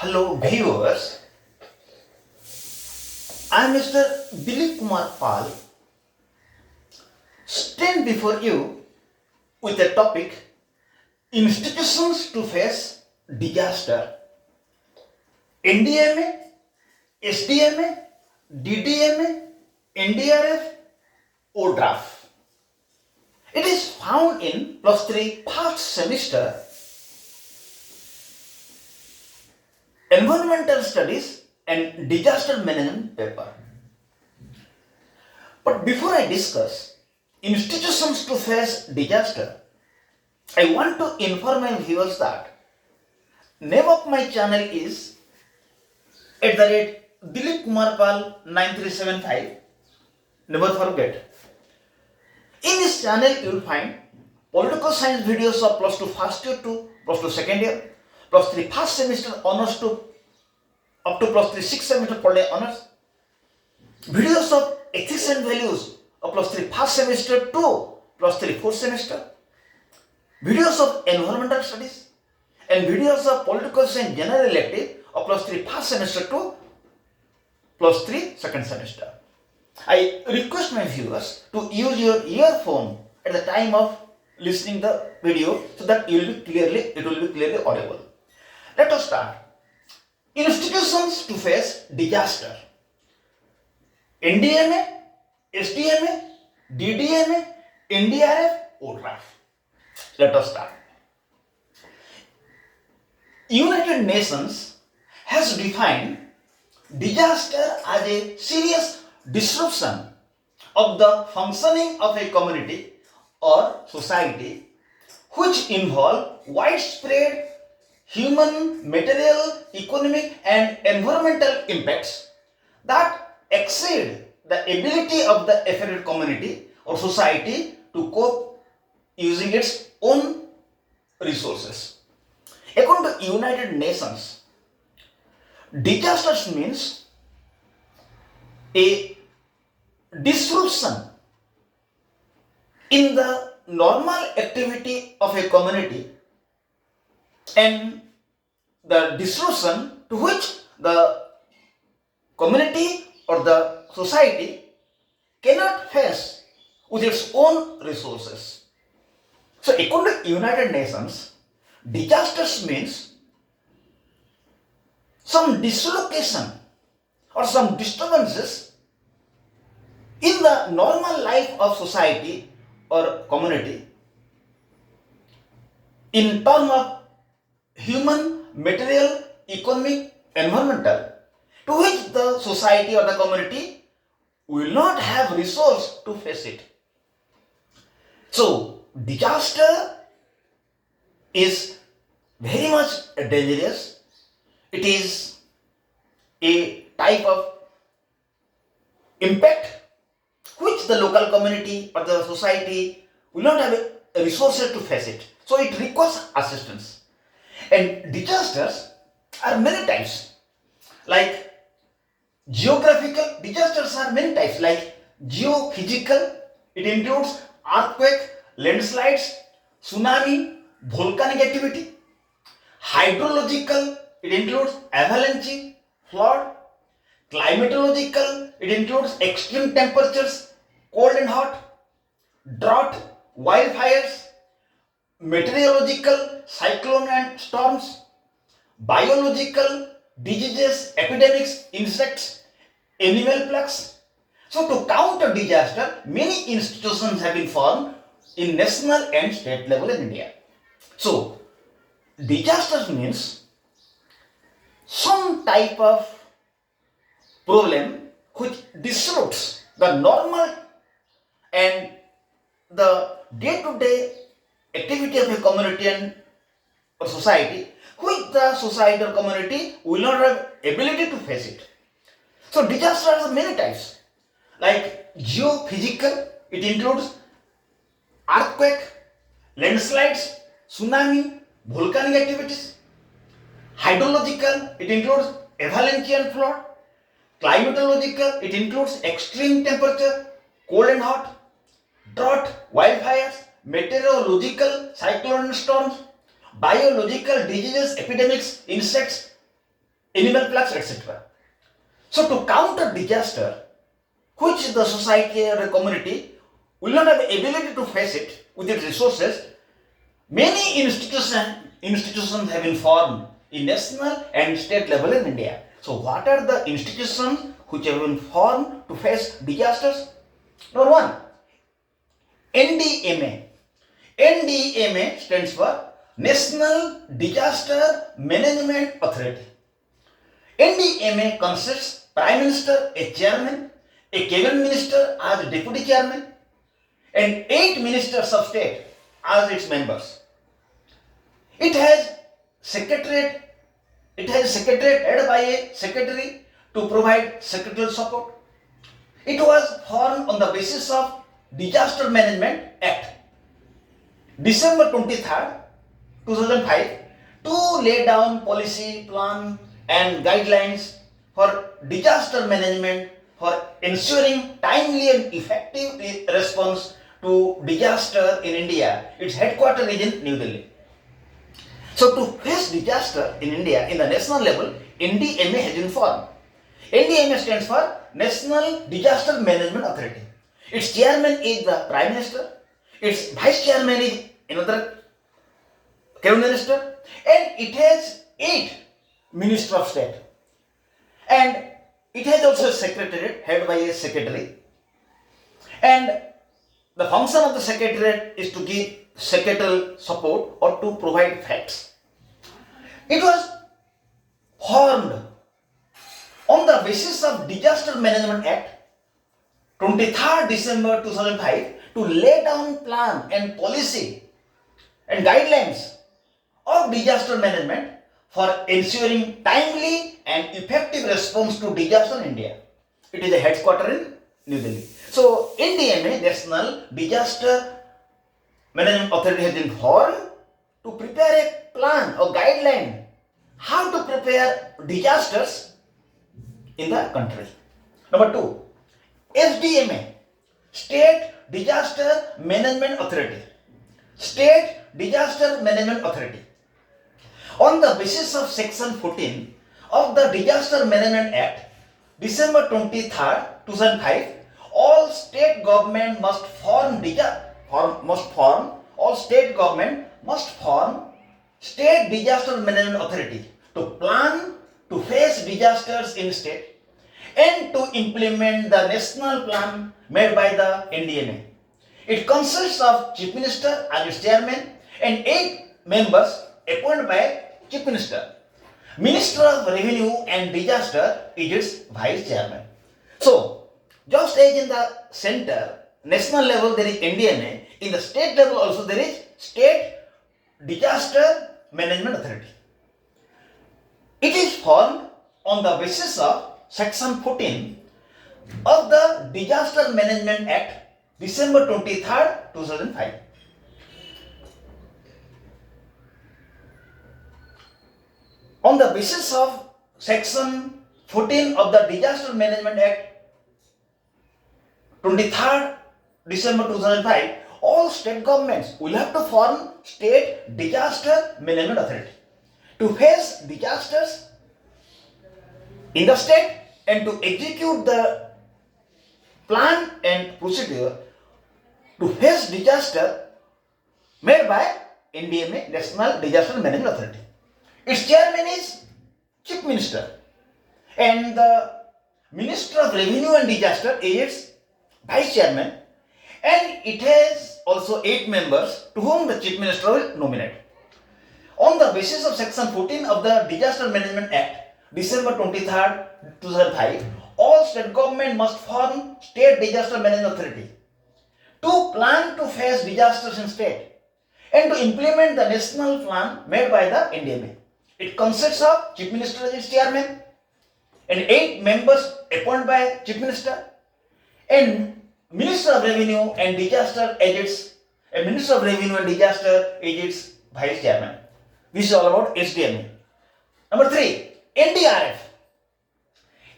Hello viewers, I am Mr. Dilip Kumar Pal, stand before you with a topic Institutions to Face Disaster. NDMA, SDMA, DDMA, NDRF, ODRAF. It is found in +3 first semester Environmental Studies and Disaster Management paper. But before I discuss institutions to face disaster, I want to inform my viewers that name of my channel is @Dilip Kumar Pal 9375. Never forget. In this channel you will find political science videos of +2 first year to +2 second year, +3 first semester honors to up to +3 6th semester per day honors, videos of ethics and values of +3 first semester to +3 fourth semester, videos of environmental studies, and videos of political science general elective of +3 first semester to +3 second semester. I request my viewers to use your earphone at the time of listening the video so that it will be clearly audible. Let us start. Institutions to face disaster. NDMA, SDMA, DDMA, NDRF, ODRAF. Let us start. United Nations has defined disaster as a serious disruption of the functioning of a community or society which involve widespread human, material, economic and environmental impacts that exceed the ability of the affected community or society to cope using its own resources. According to United Nations, disasters means a disruption in the normal activity of a community and the disruption to which the community or the society cannot face with its own resources. So according to United Nations, disasters means some dislocation or some disturbances in the normal life of society or community in terms of human, material, economic, environmental, to which the society or the community will not have resource to face it. So disaster is very much dangerous. It is a type of impact which the local community or the society will not have resources to face it. So it requires assistance. And disasters are many types. Like geographical disasters are many types. Like geophysical, it includes earthquake, landslides, tsunami, volcanic activity. Hydrological, it includes avalanche, flood. Climatological, it includes extreme temperatures, cold and hot, drought, wildfires. Meteorological, cyclone and storms. Biological, diseases, epidemics, insects, animal plagues. So to counter disaster, many institutions have been formed in national and state level in India. So disasters means some type of problem which disrupts the normal and the day-to-day activity of a community and or society, which the society or community will not have ability to face it. So disasters are many types. Like geophysical, it includes earthquake, landslides, tsunami, volcanic activities. Hydrological, it includes avalanche and flood. Climatological, it includes extreme temperature, cold and hot, drought, wildfires. Meteorological, cyclone and storms. Biological, diseases, epidemics, insects, animal plagues, etc. So to counter disaster, which the society or the community will not have ability to face it with its resources, many institutions have been formed in national and state level in India. So what are the institutions which have been formed to face disasters? Number one, NDMA. NDMA stands for National Disaster Management Authority. NDMA consists Prime Minister as chairman, a cabinet minister as deputy chairman, and 8 ministers of state as its members. It has secretariat headed by a secretary to provide secretarial support. It was formed on the basis of Disaster Management Act, December 23rd, 2005, to lay down policy, plan and guidelines for disaster management for ensuring timely and effective response to disaster in India. Its headquarters is in New Delhi. So to face disaster in India in the national level, NDMA has been formed. NDMA stands for National Disaster Management Authority. Its chairman is the Prime Minister. Its vice chairman is another cabinet minister, and it has 8 ministers of state. And it has also a secretariat headed by a secretary. And the function of the secretariat is to give secretarial support or to provide facts. It was formed on the basis of Disaster Management Act, 23rd December 2005, to lay down plan and policy and guidelines of disaster management for ensuring timely and effective response to disaster in India. It is a headquarters in New Delhi. So, NDMA, National Disaster Management Authority, has been formed to prepare a plan or guideline how to prepare disasters in the country. Number 2, SDMA, State Disaster Management Authority. State Disaster Management Authority. On the basis of Section 14 of the Disaster Management Act, December 23rd, 2005, all state government must form State Disaster Management Authority to plan to face disasters in state and to implement the national plan made by the NDMA. It consists of Chief Minister as its chairman and 8 members appointed by Chief Minister. Minister of Revenue and Disaster is its vice chairman. So, just as in the center, national level there is NDMA, in the state level also there is State Disaster Management Authority. It is formed on the basis of Section 14 of the Disaster Management Act, December 23rd, 2005. On the basis of Section 14 of the Disaster Management Act, 23rd December 2005, all state governments will have to form State Disaster Management Authority to face disasters in the state and to execute the plan and procedure to face disaster made by NDMA, National Disaster Management Authority. Its chairman is Chief Minister and the Minister of Revenue and Disaster is its vice chairman, and it has also 8 members to whom the Chief Minister will nominate. On the basis of Section 14 of the Disaster Management Act, December 23rd, 2005, all state government must form State Disaster Management Authority to plan to face disasters in state and to implement the national plan made by the NDMA. It consists of Chief Minister as its chairman and 8 members appointed by Chief Minister and Minister of Revenue and Disaster as its vice chairman. This is all about SDMA. Number 3, NDRF.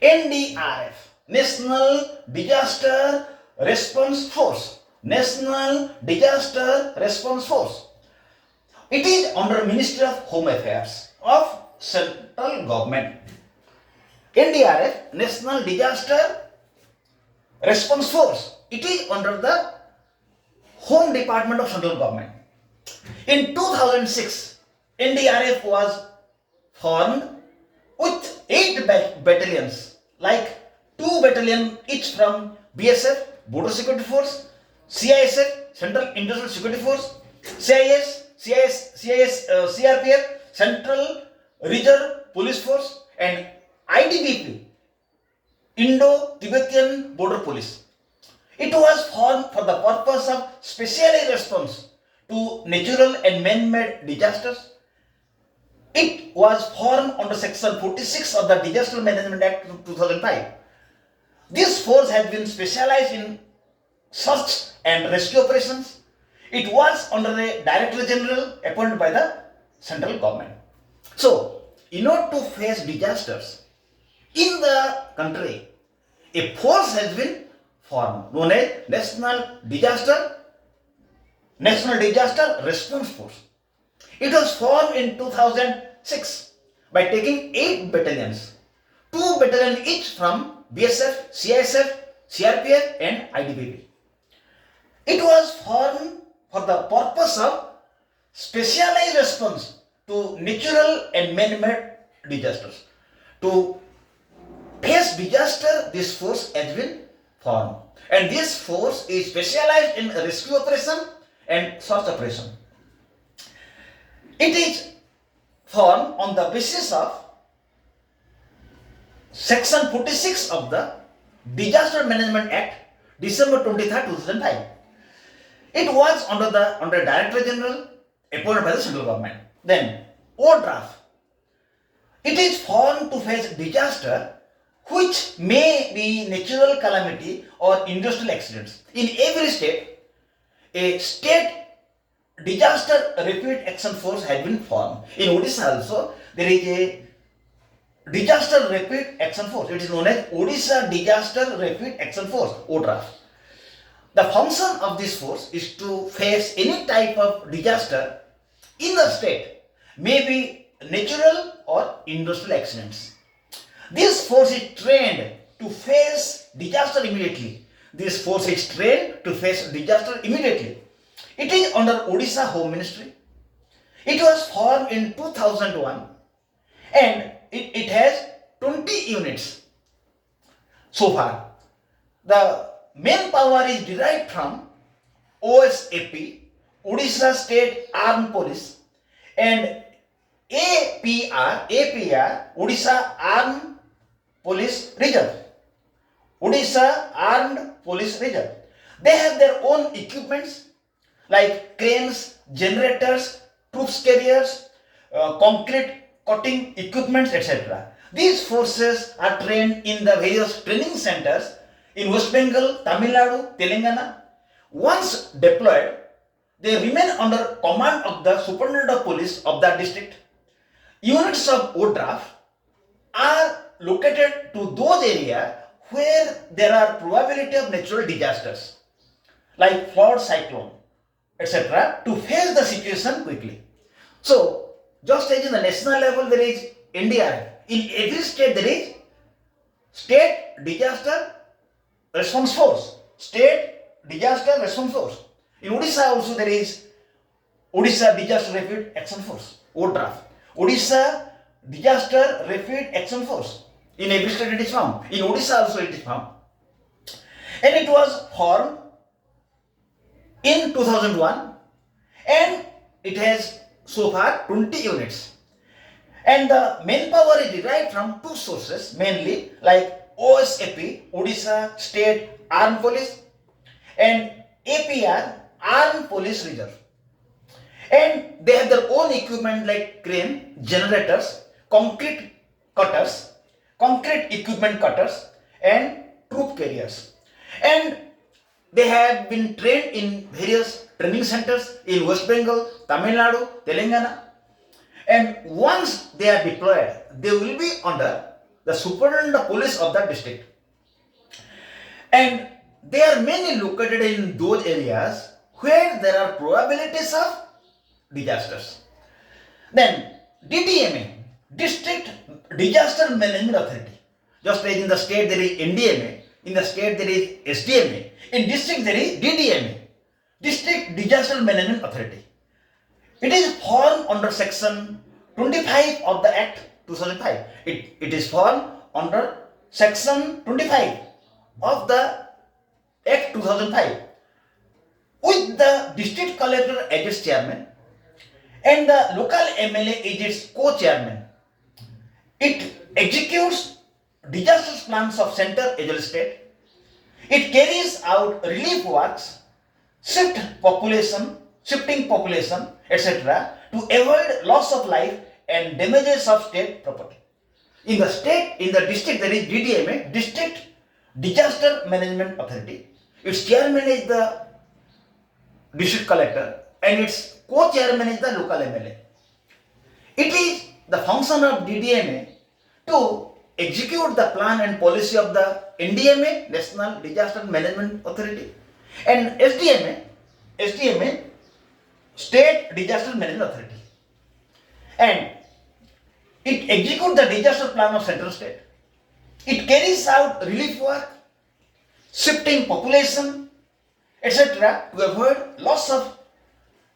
NDRF, National Disaster Response Force. National Disaster Response Force. It is under Ministry of Home Affairs of central government. NDRF, National Disaster Response Force. It is under the Home Department of Central Government. In 2006, NDRF was formed with 8 battalions, like 2 battalions each from BSF, Border Security Force, CISF, Central Industrial Security Force, CRPF, Central Reserve Police Force, and IDBP, Indo-Tibetan Border Police. It was formed for the purpose of specialized response to natural and man-made disasters. It was formed under Section 46 of the Disaster Management Act of 2005. This force has been specialized in search and rescue operations. It was under the Director General appointed by the central government. So, in order to face disasters in the country, a force has been formed known as National Disaster Response Force. It was formed in 2006 by taking 8 battalions, 2 battalions each from BSF, CISF, CRPF and IDBP. It was formed for the purpose of specialized response to natural and man-made disasters. To face disaster, this force has been formed. And this force is specialized in rescue operation and search operation. It is formed on the basis of Section 46 of the Disaster Management Act, December 23, 2005. It was under Director General appointed by the central government. Then ODRAF. It is formed to face disaster which may be natural calamity or industrial accidents. In every state, a state disaster rapid action force has been formed. In Odisha also, there is a disaster rapid action force. It is known as Odisha Disaster Rapid Action Force, ODRAF. The function of this force is to face any type of disaster in the state, maybe natural or industrial accidents. This force is trained to face disaster immediately. This force is trained to face disaster immediately. It is under Odisha Home Ministry. It was formed in 2001 and it has 20 units so far. The main power is derived from OSAP, Odisha State Armed Police, and APR, Odisha Armed Police Reserve. Odisha Armed Police Reserve. They have their own equipments like cranes, generators, troops carriers, concrete cutting equipments, etc. These forces are trained in the various training centers in West Bengal, Tamil Nadu, Telangana. Once deployed, they remain under command of the Superintendent of Police of that district. Units of ODRAF are located to those areas where there are probability of natural disasters like flood, cyclone, etc. to face the situation quickly. So, just as in the national level there is NDRF, in every state there is State Disaster Response Force. State Disaster Response Force. In Odisha also there is Odisha Disaster Rapid Action Force, ODRAF. Odisha Disaster Rapid Action Force. In every state it is found. In Odisha also it is found. And it was formed in 2001 and it has so far 20 units. And the main power is derived from 2 sources mainly, like OSAP, Odisha State Armed Police, and APR, Armed Police Reserve. And they have their own equipment like crane, generators, concrete equipment cutters, and troop carriers. And they have been trained in various training centers in West Bengal, Tamil Nadu, Telangana. And once they are deployed, they will be under the Superintendent of Police of that district. And they are mainly located in those areas where there are probabilities of disasters. Then DDMA, District Disaster Management Authority. Just as in the state there is NDMA, in the state there is SDMA, in district there is DDMA, District Disaster Management Authority. It is formed under section 25 of the Act 2005. It is formed under section 25 of the Act 2005 with the district collector as its chairman and the local MLA is its co-chairman. It executes disaster plans of center as well as state. It carries out relief works, shifting population, etc. to avoid loss of life and damages of state property. In the district there is DDMA, District Disaster Management Authority. Its chairman is the district collector and its co-chairman is the local MLA. It is the function of DDMA to execute the plan and policy of the NDMA, National Disaster Management Authority, and SDMA, State Disaster Management Authority. And it executes the disaster plan of central state. It carries out relief work, shifting population, etc. to avoid loss of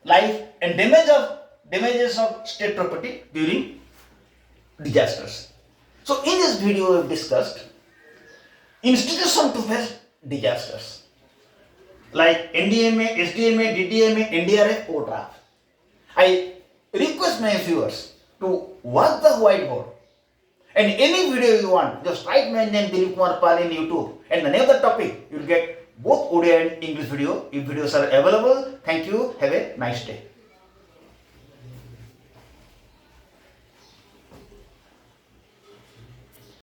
life and damages of state property during disasters. So in this video we have discussed institutions to face disasters like NDMA, SDMA, DDMA, NDRF, ODRAF. I request my viewers to watch the whiteboard and any video you want, just write my name Dilip Kumar Pal in YouTube and the name of the topic, you will get both Odia and English video. If videos are available, thank you, have a nice day.